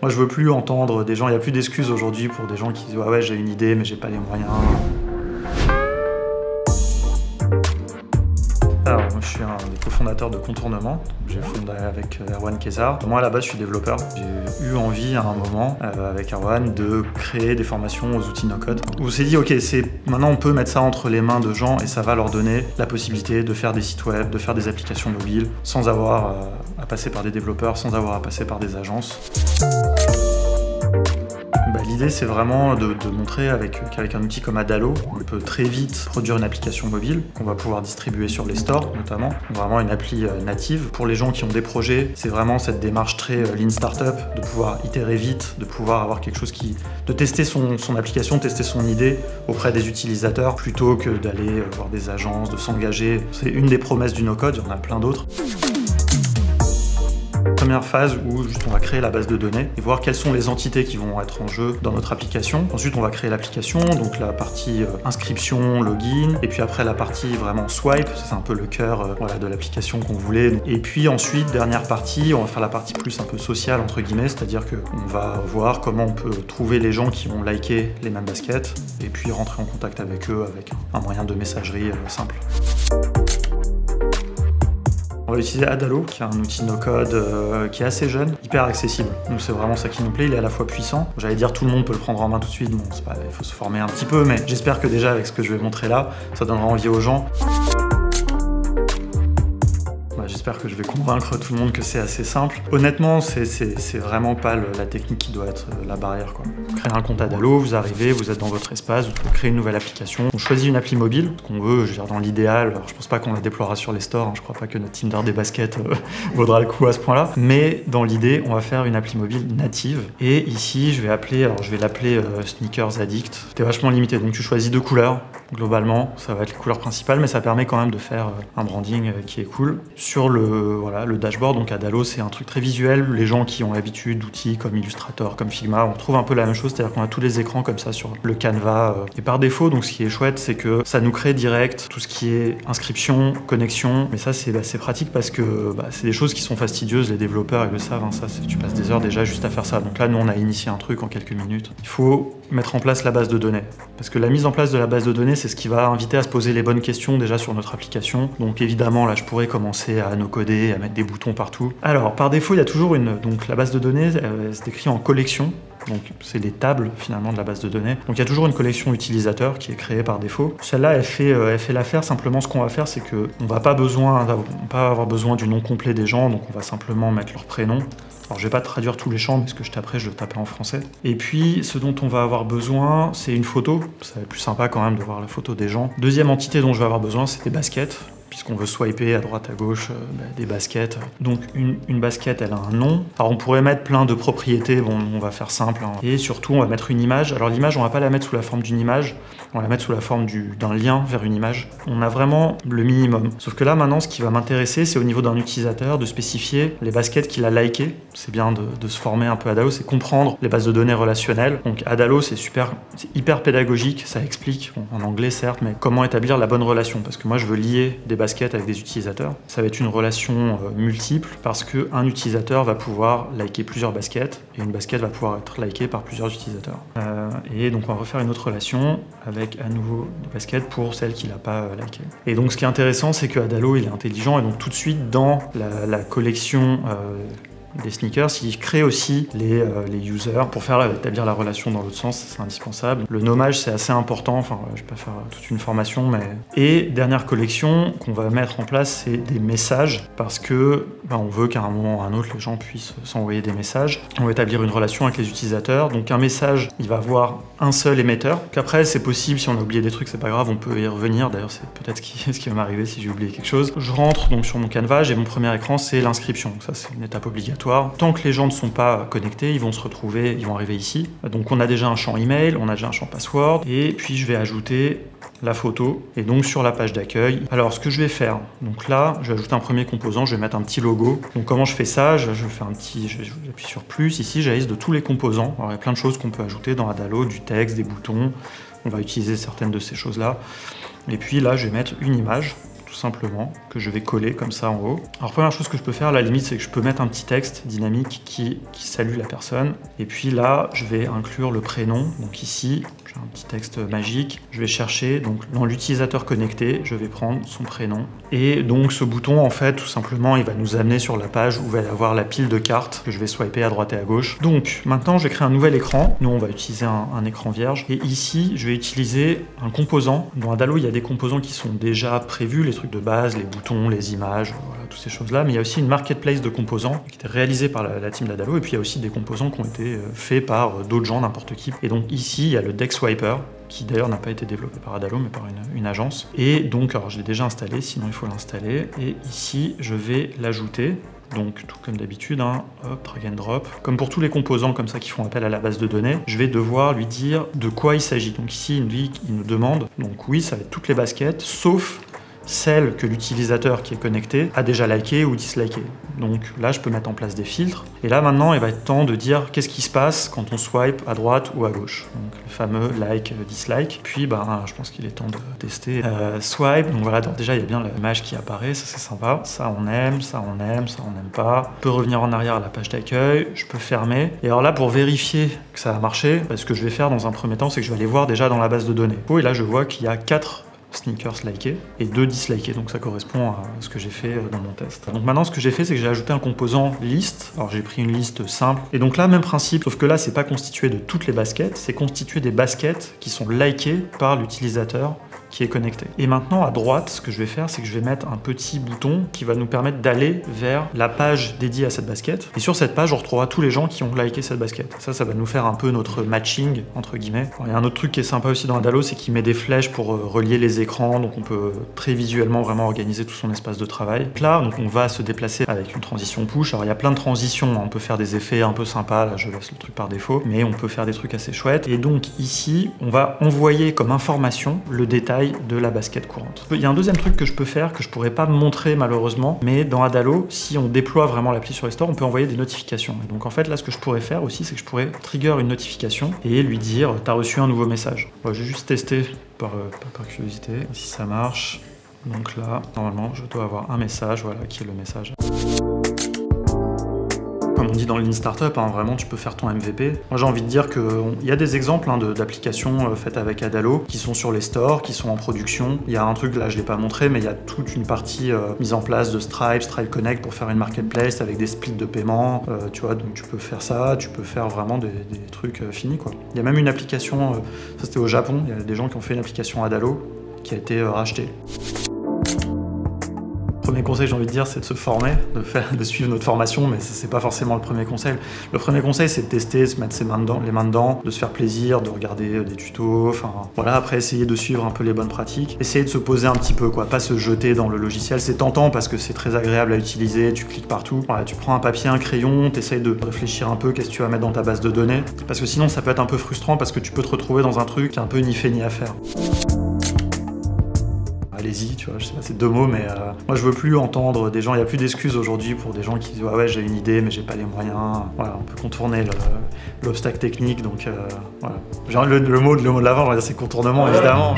Moi, je veux plus entendre des gens, il n'y a plus d'excuses aujourd'hui pour des gens qui disent « ouais, j'ai une idée, mais j'ai pas les moyens ». Alors, moi, je suis un des cofondateurs de Contournement. J'ai fondé avec Erwan Kézard. Moi, à la base, je suis développeur. J'ai eu envie, à un moment, avec Erwan, de créer des formations aux outils no-code. On s'est dit, ok, maintenant, on peut mettre ça entre les mains de gens et ça va leur donner la possibilité de faire des sites web, de faire des applications mobiles, sans avoir à passer par des développeurs, sans avoir à passer par des agences. L'idée, c'est vraiment de montrer qu'avec un outil comme Adalo, on peut très vite produire une application mobile qu'on va pouvoir distribuer sur les stores, notamment. Vraiment une appli native. Pour les gens qui ont des projets, c'est vraiment cette démarche très lean startup, de pouvoir itérer vite, de pouvoir avoir quelque chose de tester son application, tester son idée auprès des utilisateurs, plutôt que d'aller voir des agences, de s'engager. C'est une des promesses du no-code, il y en a plein d'autres. Première phase où juste on va créer la base de données et voir quelles sont les entités qui vont être en jeu dans notre application. Ensuite on va créer l'application, donc la partie inscription, login, et puis après la partie vraiment swipe, c'est un peu le cœur de l'application qu'on voulait. Et puis ensuite, dernière partie, on va faire la partie plus un peu sociale entre guillemets, c'est-à-dire qu'on va voir comment on peut trouver les gens qui ont liké les mêmes baskets et puis rentrer en contact avec eux avec un moyen de messagerie simple. On va utiliser Adalo, qui est un outil no-code qui est assez jeune, hyper accessible. Nous, c'est vraiment ça qui nous plaît, il est à la fois puissant. J'allais dire tout le monde peut le prendre en main tout de suite, bon, il faut se former un petit peu, mais j'espère que déjà avec ce que je vais montrer là, ça donnera envie aux gens. J'espère que je vais convaincre tout le monde que c'est assez simple. Honnêtement, c'est vraiment pas la technique qui doit être la barrière, quoi. Vous créez un compte Adalo, vous arrivez, vous êtes dans votre espace, vous pouvez créer une nouvelle application. On choisit une appli mobile, ce qu'on veut, je veux dire dans l'idéal. Je pense pas qu'on la déploiera sur les stores, hein. Je crois pas que notre Tinder des baskets vaudra le coup à ce point-là. Mais dans l'idée, on va faire une appli mobile native. Et ici, je vais l'appeler Sneakers Addict. C'est vachement limité, donc tu choisis 2 couleurs. Globalement, ça va être les couleurs principales, mais ça permet quand même de faire un branding qui est cool. Sur le dashboard, donc Adalo, c'est un truc très visuel. Les gens qui ont l'habitude d'outils comme Illustrator, comme Figma, on trouve un peu la même chose, c'est-à-dire qu'on a tous les écrans comme ça sur le Canva. Et par défaut, donc ce qui est chouette, c'est que ça nous crée direct tout ce qui est inscription, connexion. Mais ça, c'est pratique parce que c'est des choses qui sont fastidieuses, les développeurs ils le savent, hein, tu passes des heures déjà juste à faire ça. Donc là, nous, on a initié un truc en quelques minutes. Il faut mettre en place la base de données. Parce que la mise en place de la base de données, c'est ce qui va inviter à se poser les bonnes questions déjà sur notre application. Donc évidemment, là, je pourrais commencer à no-coder, à mettre des boutons partout. Alors, par défaut, il y a toujours donc la base de données, elle se décrit en collection. Donc c'est les tables finalement de la base de données. Donc il y a toujours une collection utilisateur qui est créée par défaut. Celle-là, elle fait l'affaire. Simplement, ce qu'on va faire, c'est qu'on va pas avoir besoin du nom complet des gens, donc on va simplement mettre leur prénom. Alors je vais pas traduire tous les champs parce que je le tapais en français. Et puis ce dont on va avoir besoin, c'est une photo. Ça va être plus sympa quand même de voir la photo des gens. Deuxième entité dont je vais avoir besoin, c'est des baskets. Puisqu'on veut swiper à droite à gauche des baskets. Donc une basket, elle a un nom. Alors on pourrait mettre plein de propriétés, bon on va faire simple, hein. Et surtout on va mettre une image. Alors l'image, on va pas la mettre sous la forme d'une image, on va la mettre sous la forme d'un lien vers une image. On a vraiment le minimum. Sauf que là maintenant, ce qui va m'intéresser, c'est au niveau d'un utilisateur de spécifier les baskets qu'il a likées. C'est bien de se former un peu à Adalo, c'est comprendre les bases de données relationnelles. Donc Adalo, c'est hyper pédagogique, ça explique, bon, en anglais certes, mais comment établir la bonne relation. Parce que moi je veux lier des baskets avec des utilisateurs. Ça va être une relation multiple parce qu'un utilisateur va pouvoir liker plusieurs baskets et une basket va pouvoir être likée par plusieurs utilisateurs. Et donc on va refaire une autre relation avec à nouveau des baskets pour celles qu'il n'a pas likées. Et donc ce qui est intéressant, c'est que Adalo, il est intelligent et donc tout de suite dans la collection des sneakers, il crée aussi les users pour faire établir la relation dans l'autre sens, c'est indispensable. Le nommage, c'est assez important, enfin je vais pas faire toute une formation, mais... Et dernière collection qu'on va mettre en place, c'est des messages, parce que on veut qu'à un moment ou à un autre, les gens puissent s'envoyer des messages. On va établir une relation avec les utilisateurs, donc un message, il va avoir un seul émetteur. Après, c'est possible, si on a oublié des trucs, c'est pas grave, on peut y revenir, d'ailleurs c'est peut-être ce qui va m'arriver si j'ai oublié quelque chose. Je rentre donc sur mon Canva, j'ai mon premier écran, c'est l'inscription, ça c'est une étape obligatoire. Tant que les gens ne sont pas connectés, ils vont arriver ici. Donc on a déjà un champ email, on a déjà un champ password, et puis je vais ajouter la photo, et donc sur la page d'accueil. Alors ce que je vais faire, donc là, je vais ajouter un premier composant, je vais mettre un petit logo. Donc comment je fais ça? J'appuie sur plus, ici j'ai la liste de tous les composants. Alors il y a plein de choses qu'on peut ajouter dans Adalo, du texte, des boutons. On va utiliser certaines de ces choses-là. Et puis là, je vais mettre une image, tout simplement, que je vais coller comme ça en haut. Alors première chose que je peux faire, à la limite, c'est que je peux mettre un petit texte dynamique qui salue la personne. Et puis là, je vais inclure le prénom. Donc ici, j'ai un petit texte magique. Je vais chercher, donc dans l'utilisateur connecté, je vais prendre son prénom. Et donc ce bouton, en fait, tout simplement, il va nous amener sur la page où il va y avoir la pile de cartes que je vais swiper à droite et à gauche. Donc maintenant, je vais créer un nouvel écran. Nous, on va utiliser un écran vierge. Et ici, je vais utiliser un composant. Dans Adalo, il y a des composants qui sont déjà prévus, les trucs de base, les boutons, les images, voilà, toutes ces choses-là. Mais il y a aussi une marketplace de composants qui était réalisée par la team d'Adalo. Et puis il y a aussi des composants qui ont été faits par d'autres gens, n'importe qui. Et donc ici, il y a le deck swiper, qui d'ailleurs n'a pas été développé par Adalo, mais par une agence. Et donc, alors je l'ai déjà installé, sinon il faut l'installer. Et ici, je vais l'ajouter. Donc, tout comme d'habitude, hein, hop, drag and drop. Comme pour tous les composants comme ça qui font appel à la base de données, je vais devoir lui dire de quoi il s'agit. Donc ici, il nous demande, donc oui, ça va être toutes les baskets, sauf celle que l'utilisateur qui est connecté a déjà liké ou disliké. Donc là, je peux mettre en place des filtres. Et là, maintenant, il va être temps de dire qu'est-ce qui se passe quand on swipe à droite ou à gauche. Donc le fameux like, dislike. Puis, je pense qu'il est temps de tester swipe. Donc voilà, donc déjà, il y a bien l'image qui apparaît. Ça, c'est sympa. Ça, on aime. Ça, on aime. Ça, on n'aime pas. Je peux revenir en arrière à la page d'accueil. Je peux fermer. Et alors là, pour vérifier que ça a marché, ce que je vais faire dans un premier temps, c'est que je vais aller voir déjà dans la base de données. Et là, je vois qu'il y a 4 sneakers likés et 2 dislikés, donc ça correspond à ce que j'ai fait dans mon test. Donc maintenant, ce que j'ai fait, c'est que j'ai ajouté un composant liste. Alors j'ai pris une liste simple, et donc là, même principe, sauf que là, c'est pas constitué de toutes les baskets, c'est constitué des baskets qui sont likées par l'utilisateur qui est connecté. Et maintenant, à droite, ce que je vais faire, c'est que je vais mettre un petit bouton qui va nous permettre d'aller vers la page dédiée à cette basket. Et sur cette page, on retrouvera tous les gens qui ont liké cette basket. Ça va nous faire un peu notre matching, entre guillemets. Alors, il y a un autre truc qui est sympa aussi dans Adalo, c'est qu'il met des flèches pour relier les écrans, donc on peut très visuellement vraiment organiser tout son espace de travail. Donc là, on va se déplacer avec une transition push. Alors il y a plein de transitions, on peut faire des effets un peu sympas, là je laisse le truc par défaut, mais on peut faire des trucs assez chouettes. Et donc ici, on va envoyer comme information le détail de la basket courante. Il y a un deuxième truc que je peux faire, que je pourrais pas montrer malheureusement, mais dans Adalo, si on déploie vraiment l'appli sur les stores, on peut envoyer des notifications. Et donc en fait, là, ce que je pourrais faire aussi, c'est que je pourrais trigger une notification et lui dire « T'as reçu un nouveau message ». Bon, j'ai juste testé par curiosité, si ça marche. Donc là, normalement, je dois avoir un message, voilà, qui est le message. Comme on dit dans Lean Startup, vraiment tu peux faire ton MVP. Moi j'ai envie de dire qu'il y a des exemples d'applications faites avec Adalo qui sont sur les stores, qui sont en production. Il y a un truc, là je ne l'ai pas montré, mais il y a toute une partie mise en place de Stripe Connect pour faire une marketplace avec des splits de paiement. Tu vois, donc tu peux faire ça, tu peux faire vraiment des trucs finis, quoi. Il y a même une application, ça c'était au Japon, il y a des gens qui ont fait une application Adalo qui a été rachetée. Le premier conseil, j'ai envie de dire, c'est de se former, de suivre notre formation, mais c'est pas forcément le premier conseil. Le premier conseil, c'est de tester, de se mettre les mains dedans, de se faire plaisir, de regarder des tutos, enfin voilà, après essayer de suivre un peu les bonnes pratiques, essayer de se poser un petit peu, quoi, pas se jeter dans le logiciel. C'est tentant parce que c'est très agréable à utiliser, tu cliques partout. Voilà, tu prends un papier, un crayon, t'essayes de réfléchir un peu, qu'est-ce que tu vas mettre dans ta base de données, parce que sinon ça peut être un peu frustrant parce que tu peux te retrouver dans un truc qui est un peu ni fait ni à faire. Allez-y, tu vois, je sais pas, c'est 2 mots, mais moi je veux plus entendre des gens, il n'y a plus d'excuses aujourd'hui pour des gens qui disent ouais j'ai une idée mais j'ai pas les moyens. Voilà, on peut contourner l'obstacle technique, donc voilà. Genre le mot de l'avant, c'est contournement évidemment.